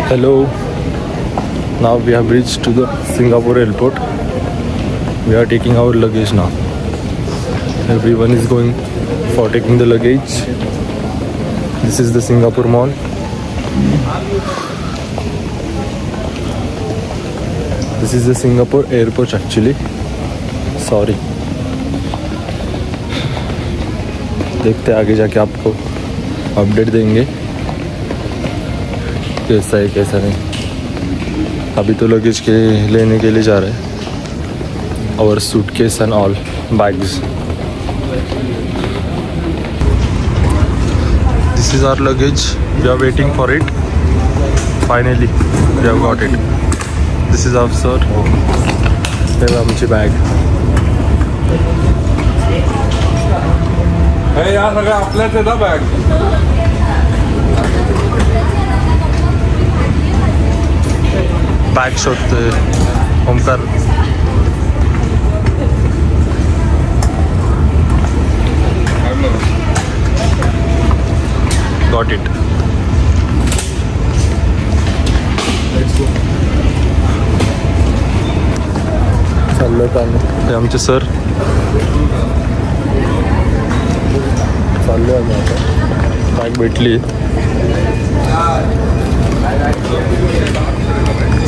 Hello. Now we have reached to the Singapore airport. We are taking our luggage now. Everyone is going for taking the luggage. This is the Singapore Mall. This is the Singapore airport actually. Sorry. देखते हैं आगे जाके आपको update देंगे कैसा है कैसा नहीं. अभी तो लगेज के लेने के लिए जा रहे हैं. और suitcase and all bags. This is our luggage. We are waiting for it. Finally we have got it. This is our sir. हे आमची बॅग. हे या सगळं आपल्याच आहे ना बॅग. बॅग शोधतोय ओमकार. Got it. चाललं चाललं. हे आमचे सर. चाललो आम्ही आता. बॅग भेटली.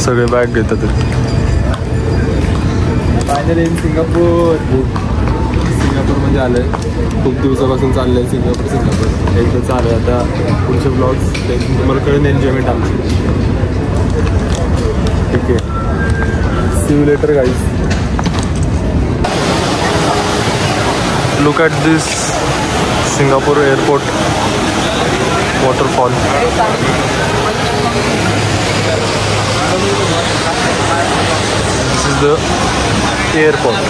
सगळे बॅग घेतात. फायनली इन सिंगापूरमध्ये आलं आहे. खूप दिवसापासून चाललं आहे सिंगापूर. एकदा चालू आहे. आता पुढचे ब्लॉग्स तुम्हाला कळून एन्जॉयमेंट आमची. ठीक आहे. See you later guys. Look at this Singapore airport waterfall. This is the airport.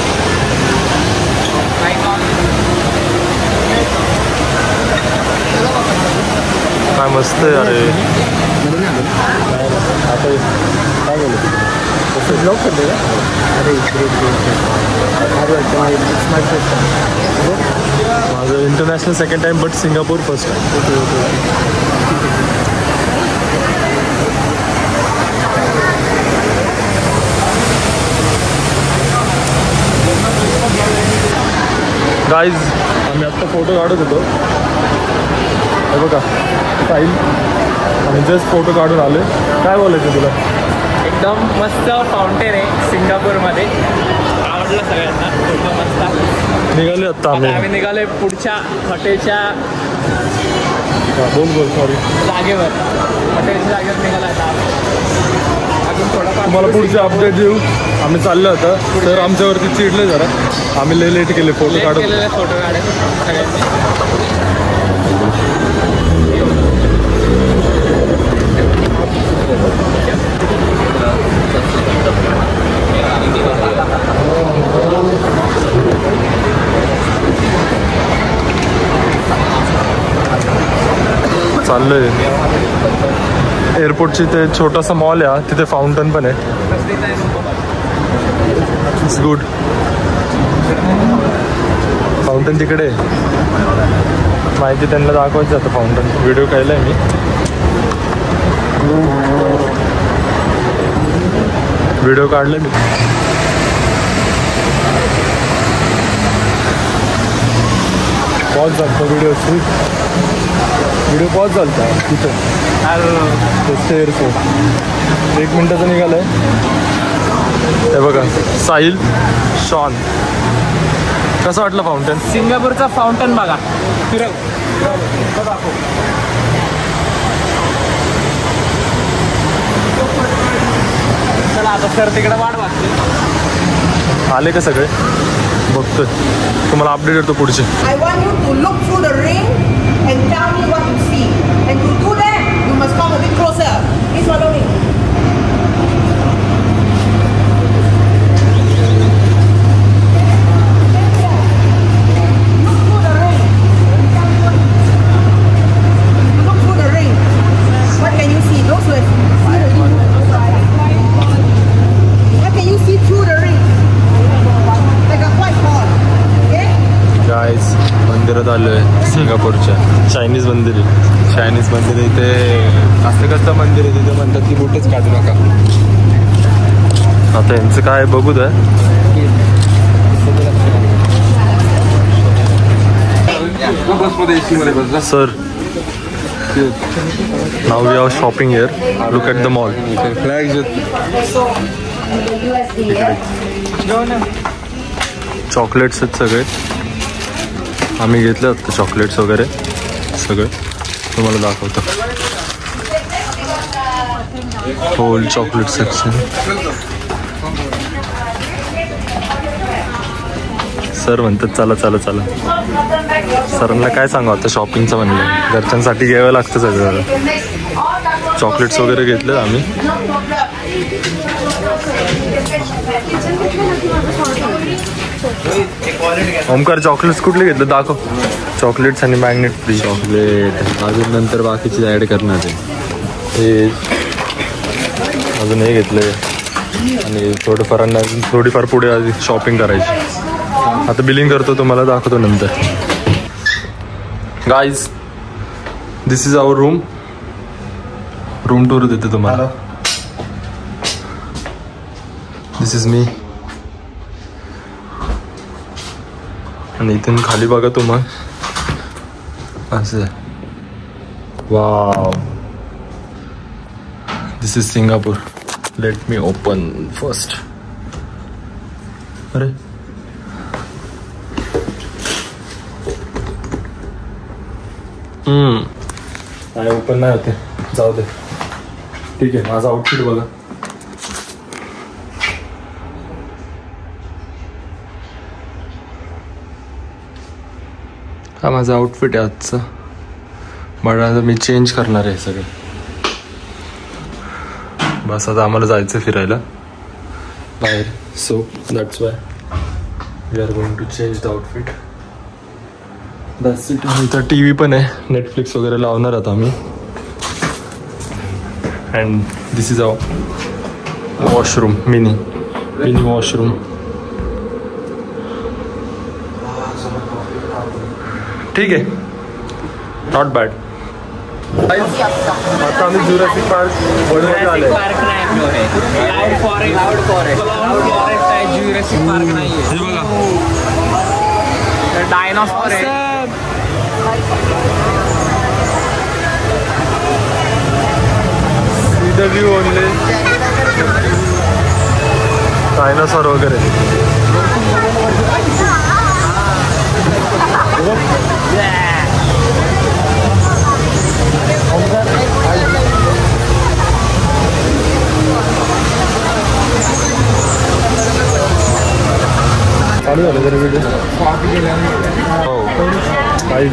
काय मस्त आहे अरे. आता काय बोलू ब्लॉग करते का. अरे माझं international second time but Singapore first time. Guys आम्ही आत्ता फोटो काढत होतो. हे बघा साहिल. आम्ही जस्ट फोटो काढून आले. काय बोलायचं तुला. एकदम मस्त फाउंटेन आहे सिंगापूरमध्ये. आवडलं सगळ्यांना. फोटो मस्त. निघाले आत्ता आम्ही निघालोय पुढच्या हॉटेलच्या बोल सॉरी जागेवर. हॉटेलच्या जागेवर निघाला आता. अजून थोडंफार तुम्हाला पुढचे अपडेट देऊ. आम्ही चाललो होता तर आमच्यावरती चिडले जरा. आम्ही लय लेट केले फोटो काढून. फोटो काढायचे सगळ्यांनी. चाललोय. एअरपोर्टची ते छोटासा मॉल आहे. तिथे फाउंटन पण आहे. It's good. फाउंटन तिकडे माहिती त्यांना दाखवायचं आता. फाउंटन व्हिडिओ केलाय मी. व्हिडिओ काढले मी. पॉज झालता व्हिडिओ. व्हिडिओ पॉज झालता तिथं एअरपोर्ट. 1 मिनिटाचं निघालंय. हे बघा साहिल शॉन. कसं वाटलं फाउंटन. सिंगापूरचा फाउंटन बघा. फिरव. चला आता सर तिकडे वाट बघते. आले का सगळे. बघतोय. तुम्हाला अपडेट देतो पुढचे. I want you to look through the ring and tell me what you see. And to do that, you must come a bit closer. Please follow me. Look through the ring. Look through the ring. What can you see? Those who have seen the ring. What can you see through the ring? Like a white ball. Okay? Guys मंदिरात आलोय. सिंगापूरच्या Chinese मंदिर आहे. Chinese मंदिर इथे कसं मंदिर आहे तिथे म्हणतात की बोटच काढू नका. आता यांचं काय बघू द्या. सर नाव we are shopping here. Look at the mall. Chocolates आहेत सगळे. आम्ही घेतले आता चॉकलेट्स वगैरे सगळे तुम्हाला दाखवतो. Hole chocolate section. सर म्हणतात चला चला चला. सरांना काय सांगू आता शॉपिंगचं म्हणलं. घरच्यांसाठी घ्यावं लागतं सगळं. चॉकलेट्स वगैरे घेतले आम्ही. ओमकार चॉकलेट्स कुठले घेतले दाखव. चॉकलेट्स आणि मॅग्नेट फ्री. चॉकलेट अजून नंतर बाकीची ॲड करणार आहे. हे अजून हे घेतले आणि थोडीफार पुढे आधी शॉपिंग करायची. आता बिलिंग करतो तुम्हाला दाखवतो नंतर. Guys this is our room tour देते तुम्हाला. This is me. आणि इथून खाली बघा तुम्हाला असं. Wow this is Singapore. Let me open first. अरे नाही ओपन नाही होते. जाऊ दे. ठीक आहे. माझा आउटफिट बघा. हा माझा आउटफिट आहे आजचा. बट आता मी चेंज करणार आहे सगळं. बस आता आम्हाला जायचं फिरायला बाहेर. So that's why we are going to change the outfit. That's it. इथं टी व्ही पण आहे. नेटफ्लिक्स वगैरे लावणार आता आम्ही. And this is our washroom. Mini washroom. ठीक आहे. Not bad. आता आम्ही जुरासिक पार्क बनवायला आलोय. डायनॉसॉर आहे. The view only. डायनॉसॉर वगैरे. चालू झालं तरी व्हिडिओ. हो काही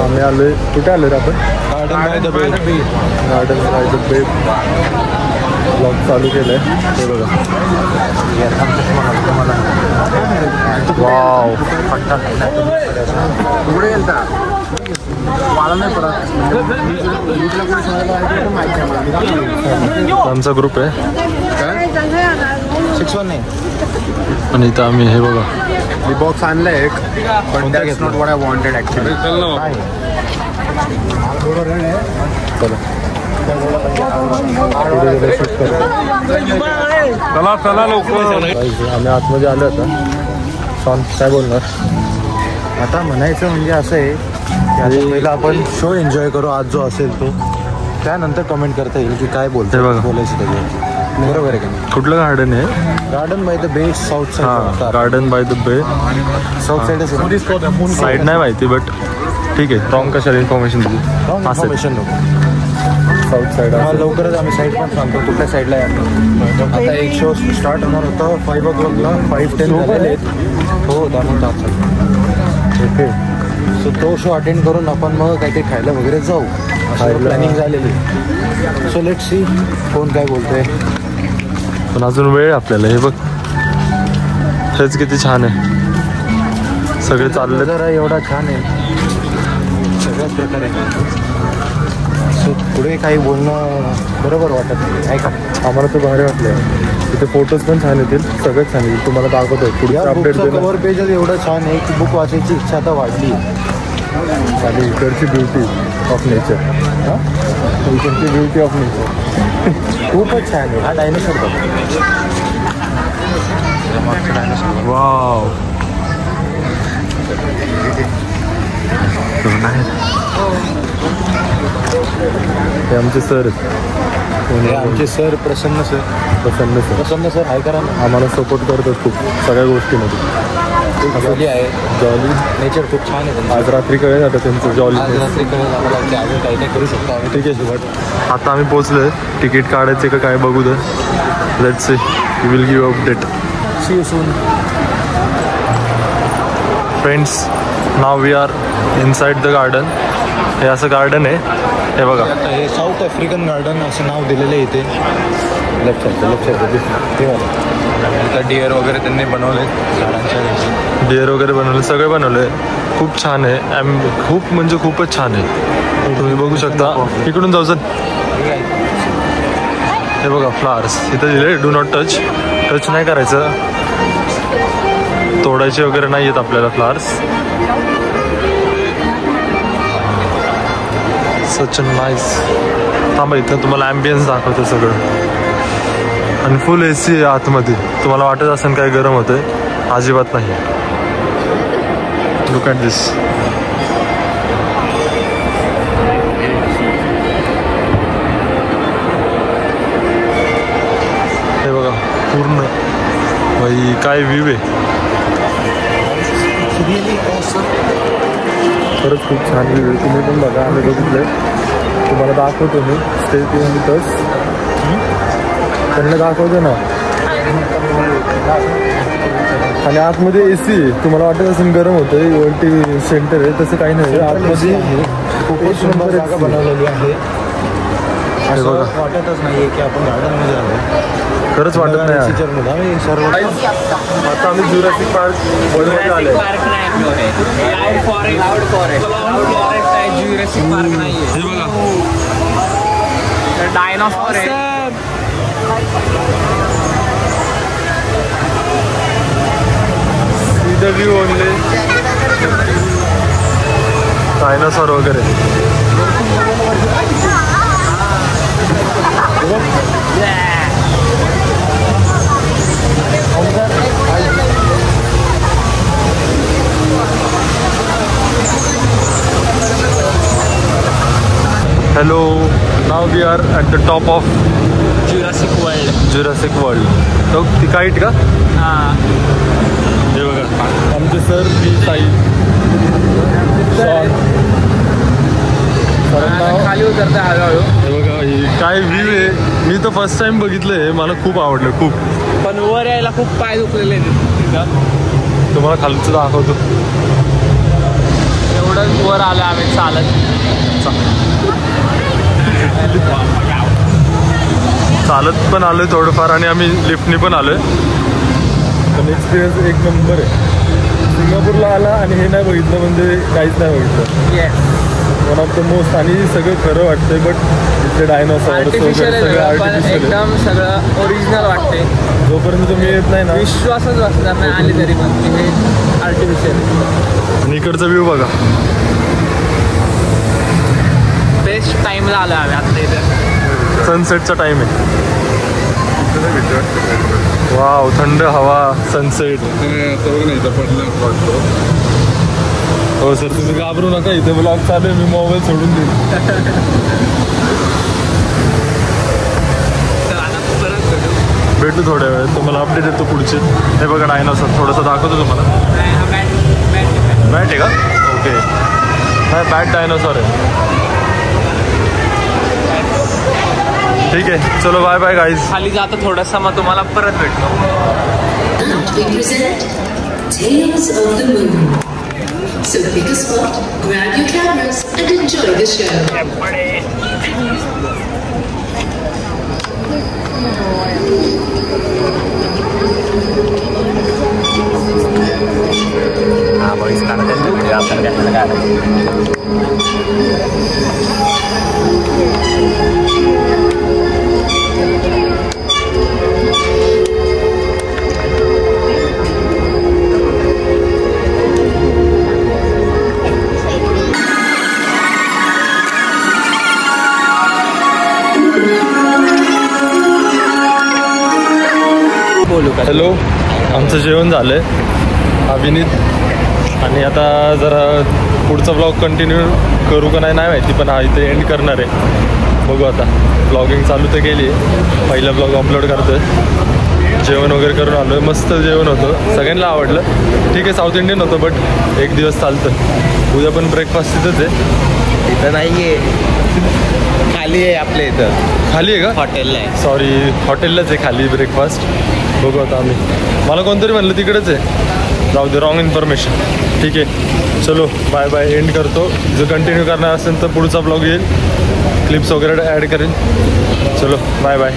आम्ही आलो आहे. कुठे आलो रे आपण. गार्डन बाय द बे. ब्लॉग चालू केलं आहे. ते बघा. वाव पुढे गेलता मला नाही पडत. आमचा ग्रुप आहे. 6-1 नाही. आणि इथं आम्ही हे बघा मी बॉक्स आणलाय एक. पण that's not what I wanted actually. चला लवकर. आम्ही आतमध्ये आलो आता. सॉन्ग काय बोलणार आता म्हणायचं म्हणजे असं आहे की आधी पहिला आपण शो एन्जॉय करू आज जो असेल तो. त्यानंतर कमेंट करता येईल की काय बोलतोय बोलायचं त्याच्यावर. बरोबर आहे का नाही. कुठलं गार्डन आहे. गार्डन बाय द बे south side. Garden by the बे साऊथ साईड. साईड नाही माहिती बट ठीक आहे. रॉंग कशाला इन्फॉर्मेशन दिली. इन्फॉर्मेशन नको. South side. लवकरच आम्ही साईड पण सांगतो कुठल्या साईडला आहे. आता एक शो स्टार्ट होणार होता 5 o'clockला. 5:10 झाले. हो त्यामुळे ओके. सो तो शो अटेंड करून आपण मग काहीतरी खायला वगैरे जाऊ. प्लॅनिंग झालेली. सो लेट्स सी कोण काय बोलतोय. पण अजून वेळ आपल्याला. हे बघ हेच किती छान आहे. सगळे चालले. जरा एवढा छान आहे सगळ्याच प्रकारे. सो पुढे काही बोलणं बरोबर वाटत नाही. ऐका आम्हाला तर भारी वाटलं. तिथे फोटोज पण छान येतील. सगळंच छान येतील. तुम्हाला दाखवतो पुढे अपडेट. कव्हर पेजच एवढं छान आहे की बुक वाचायची इच्छा आता वाढली. आणि इकडची beauty of nature. Beauty of nature. खूपच छान आहे. हा डायनोसॉर बघ. वाव. हे आमचे सर आहेत. आमचे सर प्रसन्न सर. प्रसन्न सर हाय करा ना. आम्हाला सपोर्ट करतात खूप सगळ्या गोष्टीमध्ये. जॉली आहे. जॉली नेचर खूप छान आहे. आज रात्री कळेल आता त्यांचं जॉली. आज रात्री कळेल आम्हाला की अजून काही नाही करू शकतो आम्ही. ठीक आहे बट आता आम्ही पोचलोय. तिकीट काढायचे का काय बघू दे. Let's see. We will give update. See you soon. Friends now we are inside the garden. हे असं गार्डन आहे. हे बघा हे साऊथ आफ्रिकन गार्डन असं नाव दिलेलं आहे इथे. लेफ्ट साईड ते इथं डिअर वगैरे त्यांनी बनवले. झाडांच्या डिअर वगैरे बनवले. सगळे बनवले. खूप छान आहे. खूप म्हणजे खूपच छान आहे. तुम्ही बघू शकता. इकडून जाऊ. हे बघा फ्लावर्स इथं दिले. Do not touch. टच नाही करायचं. तोडायचे वगैरे नाही आहेत आपल्याला फ्लावर्स. सच नाईस. थांबा इथं तुम्हाला ॲम्बियन्स दाखवतं सगळं. आणि फुल AC आहे आतमध्ये. तुम्हाला वाटत असेल काय गरम होतंय. अजिबात नाही. लुक ॲट दिस. हे बघा पूर्ण भाई काय व्ह्यू आहे. खरंच खूप छान व्ह्यू आहे. तुम्ही पण बघा. आम्ही बघितलं. तुम्हाला दाखवतो मी. Stay tune with us. त्यांना दाखवतो ना. आणि आतमध्ये AC आहे. तुम्हाला वाटत असेल गरम होतंय. वरती सेंटर आहे. तसं काही नाही. आतमध्ये खूपच सुंदर जागा बनवलेली आहे. असं वाटतच नाहीये की आपण गार्डनमध्ये आलो. खरंच वाटत नाही. सर्व आता आम्ही जुरासिक पार्क वर्ल्डमध्ये आले. जुरासिक पार्क नाहीये. हे बघा डायनोसॉर आहे. See the view only. Dinosaur वगैरे. Hello, now we are at the top of Jurassic world. तो ती काईट का? हां. हे बघा आमचे सर मी साई खाली उतरते हळूहळू. हे बघा ही काय व्ह्यू आहे. मी तर फर्स्ट टाइम बघितलंय. मला खूप आवडलं खूप. पण वर यायला खूप पाय दुखलेले आहेत. तुम्हाला खालचं दाखवतो. एवढं वर आलं आम्ही चालत. चालत पण आलोय थोडंफार आणि आम्ही लिफ्टने पण आलोय. पण एक्सपिरियन्स एक नंबर आहे. सिंगापूरला आला आणि हे नाही बघितलं म्हणजे काहीच नाही बघितलं. One of the most. आणि सगळं खरं वाटतंय. बट इथे डायनोसॉर सगळं आर्टिफिशियल एकदम सगळं ओरिजिनल वाटते. जोपर्यंत तुम्ही येत नाही ना विश्वासच बसणार नाही आली तरी पण हे आर्टिफिशियल. आणि इकडचा व्ह्यू बघा. बेस्ट टाइमला आलो आम्ही आता इथे. सनसेटचा टाइम आहे. वाव थंड हवा सनसेट. हो सर तुम्ही घाबरू नका. इथे ब्लॉग चालू आहे. मी मोबाईल सोडून देईन. भेटू थोड्या वेळ. तुम्हाला अपडेट देतो पुढचे. हे बघा डायनोसॉर थोडंसं दाखवतो तुम्हाला. बॅट आहे का? ओके. नाही बॅट डायनोसॉर आहे. ठीक आहे चलो बाय बाय गाईज. खाली जातो थोडासा मग तुम्हाला परत भेटतो. We present Tales of the Moon. So pick a spot, grab your cameras and enjoy the show. बोलू का? हॅलो, आमचं जेवण झालं आहे अभिनीत, आणि आता जरा पुढचा ब्लॉग कंटिन्यू करू का नाही माहिती, पण हा इथे एंड करणार आहे. बघू आता, ब्लॉगिंग चालू तर केली आहे, पहिला ब्लॉग अपलोड करतो आहे. जेवण वगैरे करून आलो आहे, मस्त जेवण होतं, सगळ्यांना आवडलं. ठीक आहे, साऊथ इंडियन होतं बट एक दिवस चालतं. उद्या पण ब्रेकफास्ट तिथंच आहे. इथं नाही आहे, खाली आहे आपल्या इथं. खाली आहे का? हॉटेलला आहे. सॉरी, हॉटेललाच आहे खाली ब्रेकफास्ट. बघू आता आम्ही. मला कोणतरी म्हणलं तिकडेच आहे, जाऊ दे, रॉंग इन्फॉर्मेशन. ठीक आहे, चलो बाय बाय, एंड करतो. जर कंटिन्यू करणार असेल तर पुढचा ब्लॉग येईल, क्लिप्स वगैरे ॲड करेन. चलो बाय बाय.